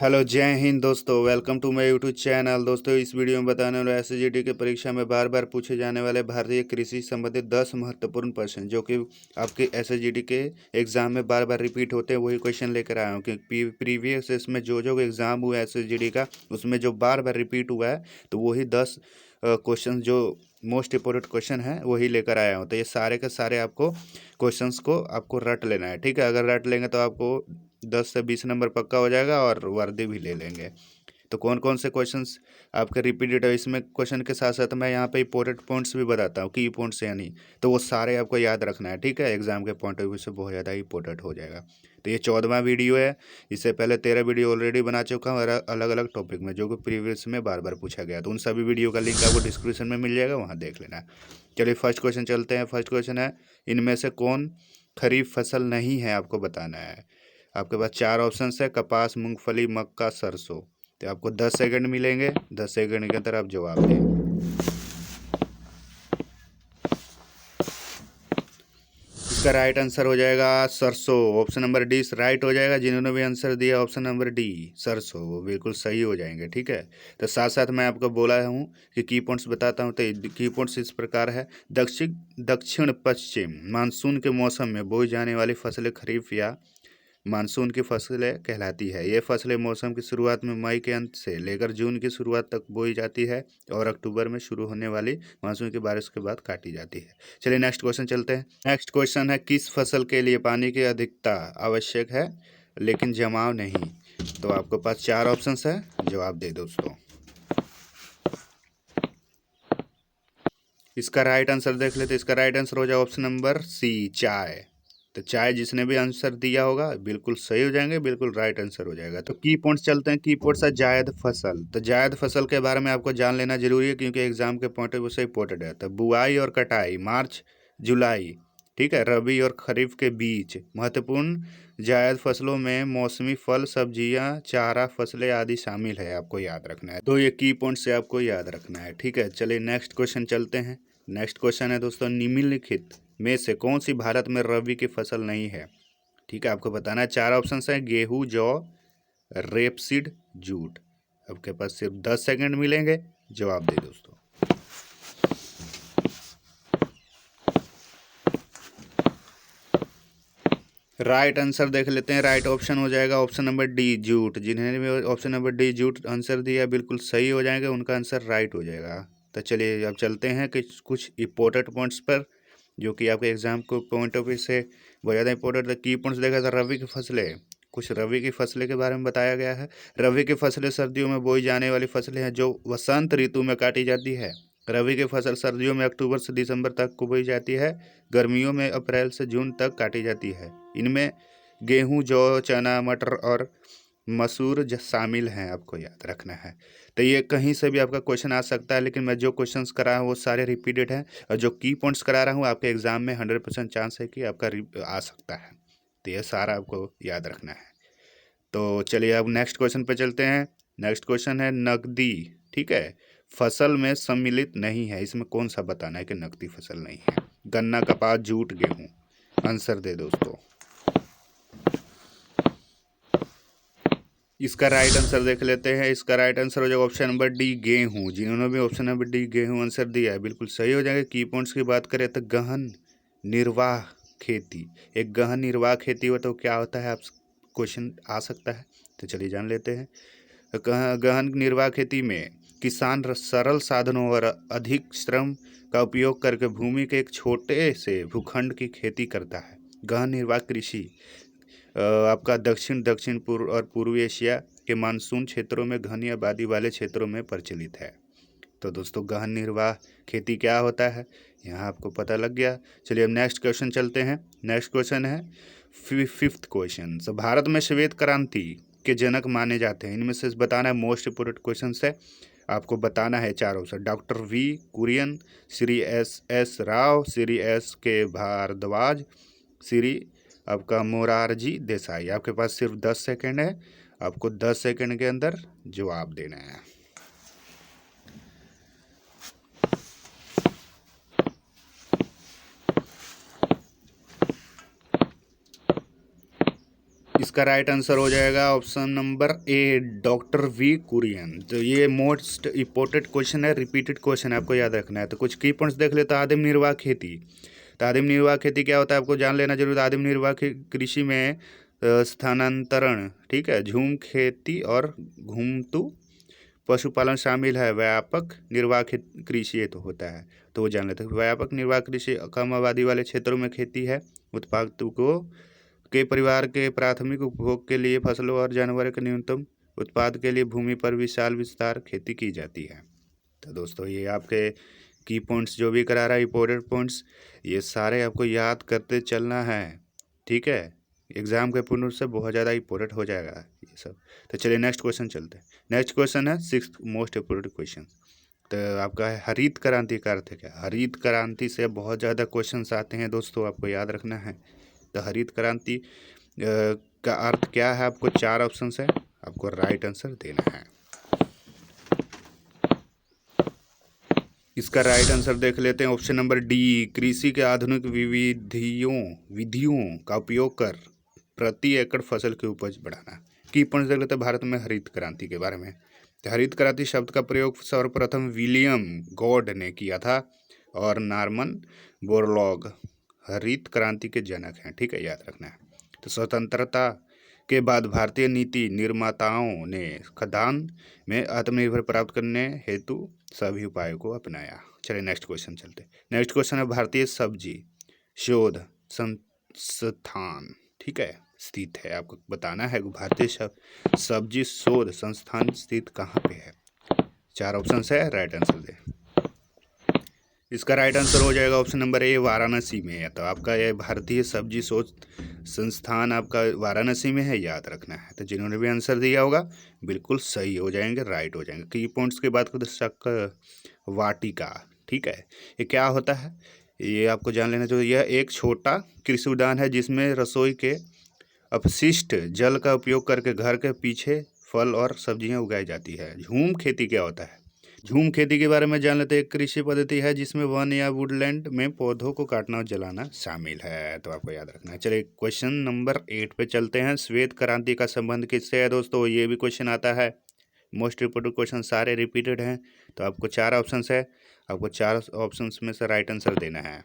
Hello, जय हिंद दोस्तों। Welcome to my YouTube channel. दोस्तों, इस वीडियो में बताने वाला एसएसजीडी की परीक्षा में बार बार पूछे जाने वाले भारतीय कृषि संबंधित 10 महत्वपूर्ण प्रश्न जो कि आपके एसएसजीडी के एग्जाम में बार बार रिपीट होते हैं, वही क्वेश्चन लेकर आया हूँ। क्योंकि प्रीवियस इसमें जो एग्जाम हुआ है एसएसजीडी का, उसमें जो बार बार रिपीट हुआ है, तो वही 10 क्वेश्चन जो मोस्ट इंपॉर्टेंट क्वेश्चन है वही लेकर आया हूँ। तो ये सारे के सारे आपको क्वेश्चंस को आपको रट लेना है, ठीक है। अगर रट लेंगे तो आपको 10 से 20 नंबर पक्का हो जाएगा और वर्दी भी ले लेंगे। तो कौन कौन से क्वेश्चंस आपके रिपीटेड है, इसमें क्वेश्चन के साथ साथ मैं यहाँ पे इंपॉर्टेंट पॉइंट्स भी बताता हूँ, की पॉइंट्स यानी, तो वो सारे आपको याद रखना है, ठीक है। एग्जाम के पॉइंट ऑफ व्यू से बहुत ज़्यादा इंपॉर्टेंट हो जाएगा। तो ये 14वां वीडियो है। इससे पहले 13 वीडियो ऑलरेडी बना चुका हूँ अलग अलग टॉपिक में, जो कि प्रीवियस में बार बार पूछा गया। तो उन सभी वीडियो का लिंक आपको डिस्क्रिप्शन में मिल जाएगा, वहाँ देख लेना। चलिए फर्स्ट क्वेश्चन चलते हैं। फर्स्ट क्वेश्चन है, इनमें से कौन खरीफ फसल नहीं है, आपको बताना है। आपके पास 4 ऑप्शन है, कपास, मूंगफली, मक्का, सरसों। तो आपको 10 सेकंड मिलेंगे। 10 सेकंड के अंदर आप जवाब दें। इसका राइट आंसर हो जाएगा सरसों। ऑप्शन नंबर डी राइट हो जाएगा। जिन्होंने भी आंसर दिया ऑप्शन नंबर डी सरसों, वो बिल्कुल सही हो जाएंगे, ठीक है। तो साथ साथ मैं आपको बोला हूँ कि की पॉइंट्स बताता हूँ। तो की पॉइंट्स इस प्रकार है, दक्षिण पश्चिम मानसून के मौसम में बोई जाने वाली फसलें खरीफ या मानसून की फसलें कहलाती है। ये फसलें मौसम की शुरुआत में मई के अंत से लेकर जून की शुरुआत तक बोई जाती है और अक्टूबर में शुरू होने वाली मानसून की बारिश के बाद काटी जाती है। चलिए नेक्स्ट क्वेश्चन चलते हैं। नेक्स्ट क्वेश्चन है, किस फसल के लिए पानी की अधिकता आवश्यक है लेकिन जमाव नहीं। तो आपके पास 4 ऑप्शन है, जवाब दे दोस्तों। इसका राइट आंसर देख लेते। इसका राइट आंसर हो जाए ऑप्शन नंबर सी चाय। तो चाय जिसने भी आंसर दिया होगा बिल्कुल सही हो जाएंगे, बिल्कुल राइट आंसर हो जाएगा। तो की पॉइंट्स चलते हैं। की पॉइंट्स है जायद फसल। तो जायद फसल के बारे में आपको जान लेना जरूरी है, क्योंकि एग्जाम के पॉइंट ऑफ व्यू से इंपॉर्टेंट है। तो बुआई और कटाई मार्च जुलाई, ठीक है, रबी और खरीफ के बीच। महत्वपूर्ण जायद फसलों में मौसमी फल, सब्जियां, चारा फसलें आदि शामिल है, आपको याद रखना है। तो ये की पॉइंट से आपको याद रखना है, ठीक है। चलिए नेक्स्ट क्वेश्चन चलते हैं। नेक्स्ट क्वेश्चन है दोस्तों, निम्नलिखित में से कौन सी भारत में रबी की फसल नहीं है, ठीक है। आपको बताना है। 4 ऑप्शन है, गेहूं, जौ, रेपसीड, जूट। आपके पास सिर्फ 10 सेकंड मिलेंगे, जवाब दे दोस्तों। राइट आंसर देख लेते हैं। राइट ऑप्शन हो जाएगा ऑप्शन नंबर डी जूट। जिन्होंने भी option number D jute answer दिया बिल्कुल सही हो जाएंगे, उनका आंसर राइट हो जाएगा। तो चलिए अब चलते हैं कि कुछ इंपॉर्टेंट पॉइंट्स पर, जो कि आपके एग्जाम को पॉइंट ऑफ व्यू से बहुत ज़्यादा इंपॉर्टेंट की पॉइंट्स देखा था। रबी की फसलें, कुछ रबी की फसलें के बारे में बताया गया है। रबी की फसलें सर्दियों में बोई जाने वाली फसलें हैं जो वसंत ऋतु में काटी जाती है। रबी की फसल सर्दियों में अक्टूबर से दिसंबर तक को बोई जाती है। गर्मियों में अप्रैल से जून तक काटी जाती है। इनमें गेहूं, जौ, चना, मटर और मसूर शामिल हैं, आपको याद रखना है। तो ये कहीं से भी आपका क्वेश्चन आ सकता है, लेकिन मैं जो क्वेश्चंस करा रहा हूँ वो सारे रिपीटेड हैं, और जो की पॉइंट्स करा रहा हूँ आपके एग्जाम में 100% चांस है कि आपका आ सकता है। तो ये सारा आपको याद रखना है। तो चलिए अब नेक्स्ट क्वेश्चन पे चलते हैं। नेक्स्ट क्वेश्चन है, नकदी, ठीक है, फसल में सम्मिलित नहीं है। इसमें कौन सा बताना है कि नकदी फसल नहीं है। गन्ना, कपास, जूट, गेहूँ। आंसर दे दोस्तों। इसका राइट आंसर देख लेते हैं। इसका राइट आंसर हो जाएगा ऑप्शन नंबर डी गेहूँ। जिन्होंने भी ऑप्शन नंबर डी गेहूँ आंसर दिया है बिल्कुल सही हो जाएगा। की पॉइंट्स की बात करें तो गहन निर्वाह खेती, एक गहन निर्वाह खेती हो तो क्या होता है, आप क्वेश्चन आ सकता है। तो चलिए जान लेते हैं। गहन निर्वाह खेती में किसान सरल साधनों और अधिक श्रम का उपयोग करके भूमि के एक छोटे से भूखंड की खेती करता है। गहन निर्वाह कृषि आपका दक्षिण पूर्व और पूर्वी एशिया के मानसून क्षेत्रों में घनी आबादी वाले क्षेत्रों में प्रचलित है। तो दोस्तों गहन निर्वाह खेती क्या होता है, यहाँ आपको पता लग गया। चलिए अब नेक्स्ट क्वेश्चन चलते हैं। नेक्स्ट क्वेश्चन है फिफ्थ क्वेश्चन। तो भारत में श्वेत क्रांति के जनक माने जाते हैं। इनमें से बताना है, मोस्ट इंपोर्टेंट क्वेश्चन है, आपको बताना है। 4 option, doctor V Kurien, Shri S S Rao, Shri S K Bhardwaj, Shri आपका मोरारजी देसाई। आपके पास सिर्फ 10 सेकंड है, आपको 10 सेकंड के अंदर जवाब देना है। इसका राइट आंसर हो जाएगा option number A, doctor V Kurien. तो ये मोस्ट इम्पोर्टेंट क्वेश्चन है, रिपीटेड क्वेश्चन है, आपको याद रखना है। तो कुछ की पॉइंट्स देख लेते हैं। आदिम निर्वाह खेती। तो आदिम निर्वाह खेती क्या होता है आपको जान लेना जरूर। आदिम निर्वाह कृषि में स्थानांतरण, ठीक है, झूम खेती और घूमतू पशुपालन शामिल है। व्यापक निर्वाह कृषि ये तो होता है, तो वो जान लेते हैं। व्यापक निर्वाह कृषि कम आबादी वाले क्षेत्रों में खेती है। उत्पादकों के परिवार के प्राथमिक उपभोग के लिए फसलों और जानवरों के न्यूनतम उत्पाद के लिए भूमि पर विशाल विस्तार खेती की जाती है। तो दोस्तों ये आपके की पॉइंट्स जो भी करा रहा है, इंपॉर्टेंट पॉइंट्स, ये सारे आपको याद करते चलना है, ठीक है। एग्जाम के पूर्ण से बहुत ज़्यादा इंपॉर्टेंट हो जाएगा ये सब। तो चलिए नेक्स्ट क्वेश्चन चलते हैं। नेक्स्ट क्वेश्चन है 6th मोस्ट इम्पोर्टेंट क्वेश्चन। तो आपका है हरित क्रांति का अर्थ है क्या। हरित क्रांति से बहुत ज़्यादा क्वेश्चंस आते हैं दोस्तों, आपको याद रखना है। तो हरित क्रांति का अर्थ क्या है, आपको 4 ऑप्शन है, आपको राइट आंसर देना है। इसका राइट आंसर देख लेते हैं। ऑप्शन नंबर डी, कृषि के आधुनिक विधियों का उपयोग कर प्रति एकड़ फसल की उपज बढ़ाना। की पॉइंट्स देख लेते हैं भारत में हरित क्रांति के बारे में। तो हरित क्रांति शब्द का प्रयोग सर्वप्रथम विलियम गॉड ने किया था और नॉर्मन बोरलॉग हरित क्रांति के जनक हैं, ठीक है, याद रखना है। तो स्वतंत्रता के बाद भारतीय नीति निर्माताओं ने खाद्यान्न में आत्मनिर्भर प्राप्त करने हेतु सभी उपायों को अपनाया। चलिए नेक्स्ट क्वेश्चन चलते हैं। नेक्स्ट क्वेश्चन है भारतीय सब्जी शोध संस्थान, ठीक है, स्थित है। आपको बताना है भारतीय सब्जी शोध संस्थान स्थित कहाँ पे है। 4 ऑप्शन है, राइट आंसर दे। इसका राइट आंसर हो जाएगा ऑप्शन नंबर ए, वाराणसी में है। तो आपका ये भारतीय सब्जी शोध संस्थान आपका वाराणसी में है, याद रखना है। तो जिन्होंने भी आंसर दिया होगा बिल्कुल सही हो जाएंगे, राइट हो जाएंगे। की पॉइंट्स की बात करें, शक्कर वाटिका, ठीक है, ये क्या होता है ये आपको जान लेना चाहिए। यह एक छोटा कृषि उद्यान है जिसमें रसोई के अपशिष्ट जल का उपयोग करके घर के पीछे फल और सब्जियां उगाई जाती है। झूम खेती क्या होता है। झूम खेती के बारे में जान लेते हैं। एक कृषि पद्धति है जिसमें वन या वुडलैंड में पौधों को काटना और जलाना शामिल है, तो आपको याद रखना है। चलिए क्वेश्चन नंबर 8 पे चलते हैं। श्वेत क्रांति का संबंध किससे है दोस्तों, ये भी क्वेश्चन आता है। मोस्ट इम्पोर्टेंट क्वेश्चन सारे रिपीटेड हैं। तो आपको 4 ऑप्शन है, आपको 4 ऑप्शन में से राइट आंसर देना है।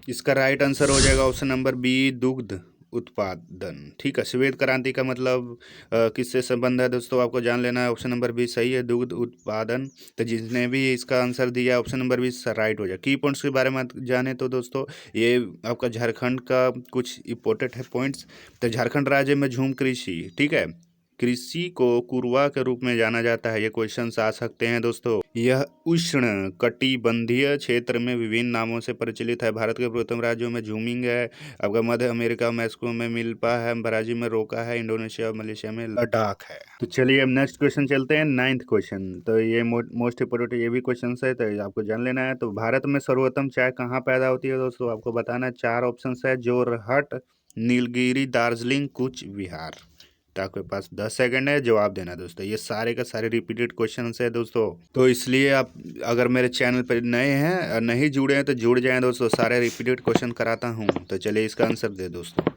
इसका राइट आंसर हो जाएगा ऑप्शन नंबर बी, दुग्ध उत्पादन, ठीक है। श्वेत क्रांति का मतलब किससे संबंध है दोस्तों, आपको जान लेना है। ऑप्शन नंबर बी सही है, दुग्ध उत्पादन। तो जिसने भी इसका आंसर दिया ऑप्शन नंबर बी राइट हो जाए। की पॉइंट्स के बारे में जाने तो दोस्तों ये आपका झारखंड का कुछ इंपॉर्टेंट है पॉइंट्स। तो झारखंड राज्य में झूम कृषि, ठीक है, कृषि को कुरवा के रूप में जाना जाता है। ये क्वेश्चन आ सकते हैं दोस्तों। यह उष्ण कटिबंधीय क्षेत्र में विभिन्न नामों से प्रचलित है। भारत के पूर्वोत्तर राज्यों में झूमिंग है, आपका मध्य अमेरिका मैक्सिको में मिल्पा है, ब्राजील में रोका है, इंडोनेशिया और मलेशिया में लद्दाख है। तो चलिए अब नेक्स्ट क्वेश्चन चलते हैं। 9th question. तो ये मोस्ट इंपोर्टेंट ये भी क्वेश्चन है, तो आपको जान लेना है। तो भारत में सर्वोत्तम चाय कहाँ पैदा होती है दोस्तों, आपको बताना है। 4 ऑप्शन है, जोरहट, नीलगिरी, दार्जिलिंग, कूच बिहार। तो आपके पास 10 सेकंड है जवाब देना दोस्तों। ये सारे का सारे रिपीटेड क्वेश्चन है दोस्तों, तो इसलिए आप अगर मेरे चैनल पर नए हैं और नहीं जुड़े हैं तो जुड़ जाएं दोस्तों, सारे रिपीटेड क्वेश्चन कराता हूँ। तो चलिए इसका आंसर दे दोस्तों।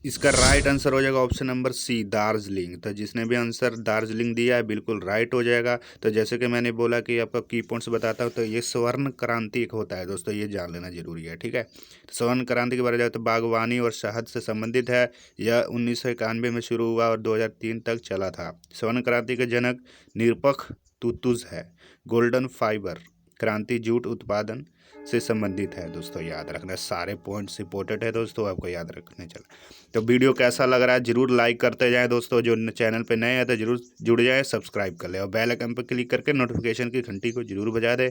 इसका राइट आंसर हो जाएगा ऑप्शन नंबर सी, दार्जिलिंग। तो जिसने भी आंसर दार्जिलिंग दिया है बिल्कुल राइट हो जाएगा। तो जैसे कि मैंने बोला कि आपका की पॉइंट्स बताता हूँ, तो ये स्वर्ण क्रांति एक होता है दोस्तों, ये जान लेना जरूरी है, ठीक है। तो स्वर्ण क्रांति के बारे में तो बागवानी और शहद से संबंधित है। यह 1991 में शुरू हुआ और 2003 तक चला था। स्वर्ण क्रांति के जनक निरपख तुतुज है। गोल्डन फाइबर क्रांति जूट उत्पादन से संबंधित है दोस्तों, याद रखना। सारे पॉइंट्स इंपॉर्टेंट है दोस्तों, आपको याद रखने चला। तो वीडियो कैसा लग रहा है जरूर लाइक करते जाएं दोस्तों। जो चैनल पे नए हैं तो जरूर जुड़ जाए, सब्सक्राइब कर ले और बेल आइकन पर क्लिक करके नोटिफिकेशन की घंटी को जरूर बजा दे,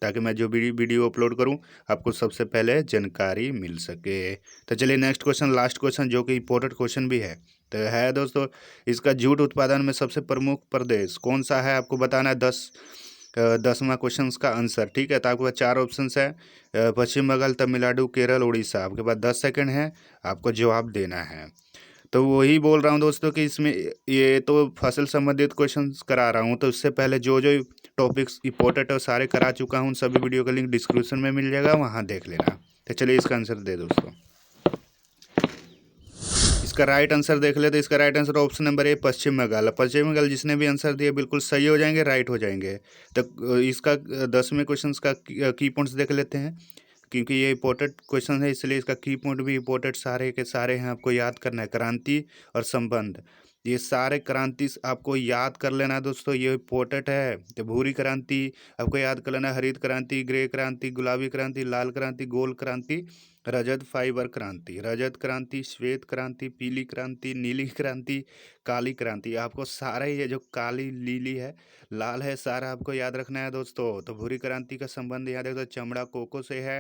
ताकि मैं जो भी वीडियो अपलोड करूं आपको सबसे पहले जानकारी मिल सके। तो चलिए नेक्स्ट क्वेश्चन, लास्ट क्वेश्चन, जो कि इंपॉर्टेंट क्वेश्चन भी है। तो है दोस्तों, इसका जूट उत्पादन में सबसे प्रमुख प्रदेश कौन सा है, आपको बताना है। 10वां क्वेश्चन का आंसर, ठीक है। तो आपके पास 4 ऑप्शन है, पश्चिम बंगाल, तमिलनाडु, केरल, उड़ीसा। आपके पास 10 सेकंड है, आपको जवाब देना है। तो वही बोल रहा हूँ दोस्तों कि इसमें ये तो फसल संबंधित क्वेश्चंस करा रहा हूँ, तो उससे पहले जो जो टॉपिक्स इंपॉर्टेंट है वो सारे करा चुका हूँ। सभी वीडियो का लिंक डिस्क्रिप्शन में मिल जाएगा, वहाँ देख लेना। तो चलिए इसका आंसर दे दोस्तों। इसका राइट आंसर देख ले, तो इसका right answer option number A Paschim Bangal. Paschim Bangal जिसने भी आंसर दिया बिल्कुल सही हो जाएंगे, राइट हो जाएंगे। तो इसका 10वें क्वेश्चन का की पॉइंट्स देख लेते हैं, क्योंकि ये इंपॉर्टेंट क्वेश्चन है इसलिए इसका की पॉइंट भी इंपॉर्टेंट सारे के सारे हैं, आपको याद करना है। क्रांति और संबंध, ये सारे क्रांति आपको याद कर लेना है दोस्तों, ये इंपॉर्टेंट है। तो भूरी क्रांति आपको याद कर लेना है, हरित क्रांति, ग्रे क्रांति, गुलाबी क्रांति, लाल क्रांति, गोल क्रांति, रजत फाइबर क्रांति। रजत क्रांति, श्वेत क्रांति, पीली क्रांति, नीली क्रांति, काली क्रांति। आपको सारे ये जो काली, नीली है, लाल है, सारा आपको याद रखना है दोस्तों। तो भूरी क्रांति का संबंध याद है तो चमड़ा कोको से है,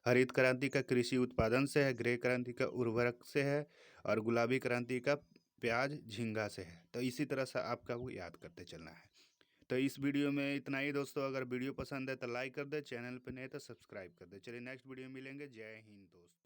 हरित क्रांति का कृषि उत्पादन से है, ग्रे क्रांति का उर्वरक से है, और गुलाबी क्रांति का प्याज झींगा से है। तो इसी तरह से आपका वो याद करते चलना है। तो इस वीडियो में इतना ही दोस्तों। अगर वीडियो पसंद है तो लाइक कर दे, चैनल पे नए तो सब्सक्राइब कर दे। चलिए नेक्स्ट वीडियो में मिलेंगे। जय हिंद दोस्तों।